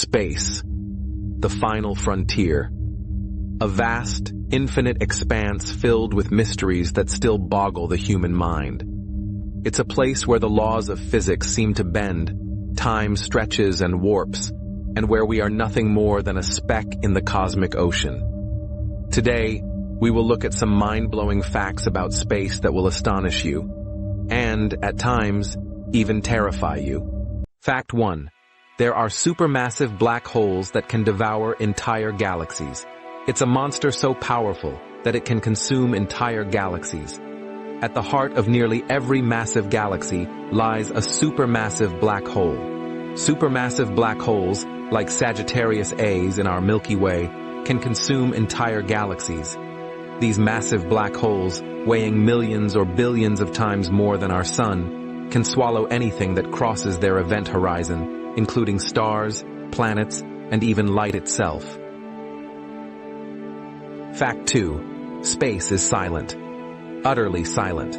Space, the final frontier. A vast, infinite expanse filled with mysteries that still boggle the human mind. It's a place where the laws of physics seem to bend, time stretches and warps, and where we are nothing more than a speck in the cosmic ocean. Today, we will look at some mind-blowing facts about space that will astonish you, and, at times, even terrify you. Fact 1. There are supermassive black holes that can devour entire galaxies. It's a monster so powerful that it can consume entire galaxies. At the heart of nearly every massive galaxy lies a supermassive black hole. Supermassive black holes, like Sagittarius A's in our Milky Way, can consume entire galaxies. These massive black holes, weighing millions or billions of times more than our sun, can swallow anything that crosses their event horizon, including stars, planets, and even light itself. Fact 2. Space is silent. Utterly silent.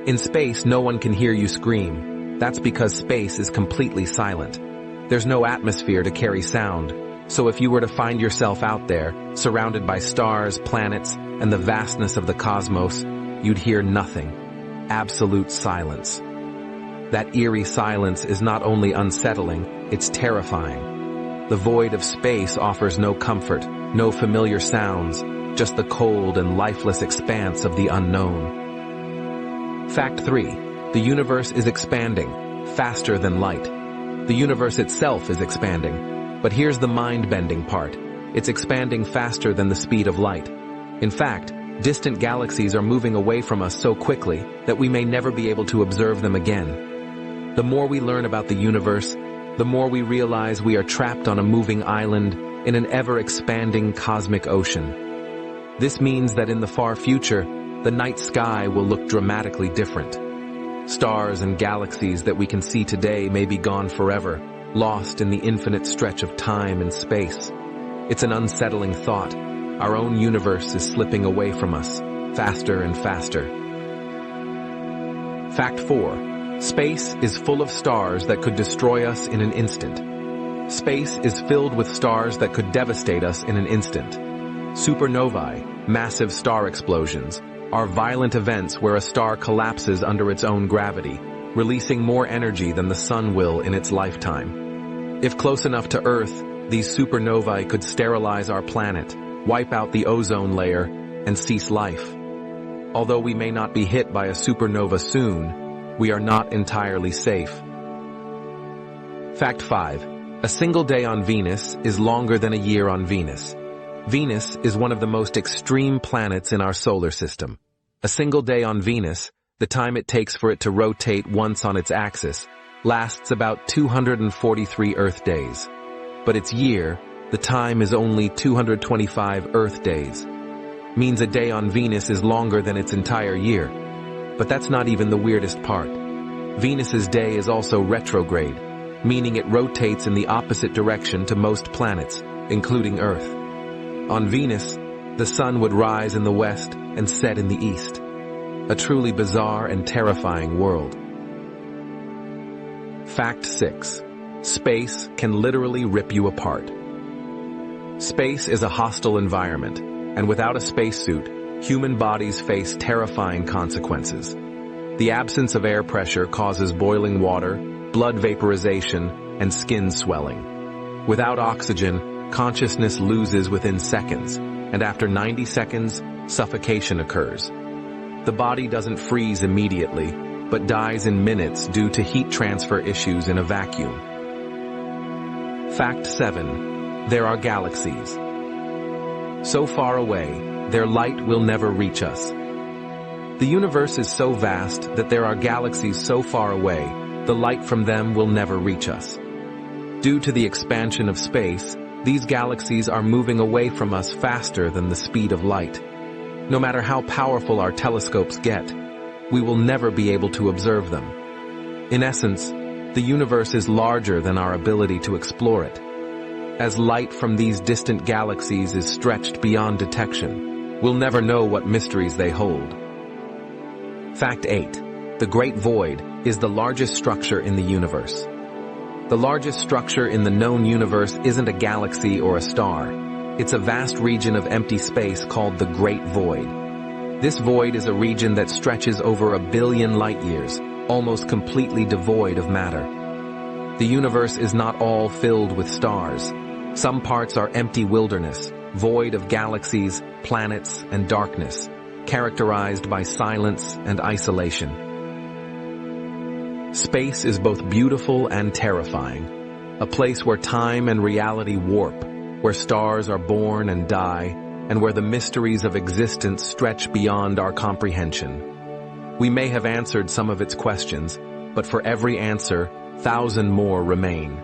In space, no one can hear you scream. That's because space is completely silent. There's no atmosphere to carry sound, so if you were to find yourself out there, surrounded by stars, planets, and the vastness of the cosmos, you'd hear nothing. Absolute silence. That eerie silence is not only unsettling, it's terrifying. The void of space offers no comfort, no familiar sounds, just the cold and lifeless expanse of the unknown. Fact 3. The universe is expanding, faster than light. The universe itself is expanding, but here's the mind-bending part. It's expanding faster than the speed of light. In fact, distant galaxies are moving away from us so quickly that we may never be able to observe them again. The more we learn about the universe, the more we realize we are trapped on a moving island in an ever-expanding cosmic ocean. This means that in the far future, the night sky will look dramatically different. Stars and galaxies that we can see today may be gone forever, lost in the infinite stretch of time and space. It's an unsettling thought. Our own universe is slipping away from us, faster and faster. Fact 4. Space is full of stars that could destroy us in an instant. Space is filled with stars that could devastate us in an instant. Supernovae, massive star explosions, are violent events where a star collapses under its own gravity, releasing more energy than the sun will in its lifetime. If close enough to Earth, these supernovae could sterilize our planet, wipe out the ozone layer, and cease life. Although we may not be hit by a supernova soon, we are not entirely safe. Fact 5. A single day on Venus is longer than a year on Venus. Venus is one of the most extreme planets in our solar system. A single day on Venus, the time it takes for it to rotate once on its axis, lasts about 243 Earth days. But its year, the time is only 225 Earth days. Means a day on Venus is longer than its entire year. But that's not even the weirdest part. Venus's day is also retrograde, meaning it rotates in the opposite direction to most planets, including Earth. On Venus, the sun would rise in the west and set in the east. A truly bizarre and terrifying world. Fact 6. Space can literally rip you apart. Space is a hostile environment, and without a spacesuit, human bodies face terrifying consequences. The absence of air pressure causes boiling water, blood vaporization, and skin swelling. Without oxygen, consciousness loses within seconds, and after 90 seconds, suffocation occurs. The body doesn't freeze immediately, but dies in minutes due to heat transfer issues in a vacuum. Fact 7. There are galaxies. So far away, their light will never reach us. The universe is so vast that there are galaxies so far away, the light from them will never reach us. Due to the expansion of space, these galaxies are moving away from us faster than the speed of light. No matter how powerful our telescopes get, we will never be able to observe them. In essence, the universe is larger than our ability to explore it. As light from these distant galaxies is stretched beyond detection, we'll never know what mysteries they hold. Fact 8. The Great Void is the largest structure in the universe. The largest structure in the known universe isn't a galaxy or a star. It's a vast region of empty space called the Great Void. This void is a region that stretches over 1 billion light-years, almost completely devoid of matter. The universe is not all filled with stars. Some parts are empty wilderness, void of galaxies, planets, and darkness, characterized by silence and isolation. Space is both beautiful and terrifying, a place where time and reality warp, where stars are born and die, and where the mysteries of existence stretch beyond our comprehension. We may have answered some of its questions, but for every answer, 1,000 more remain.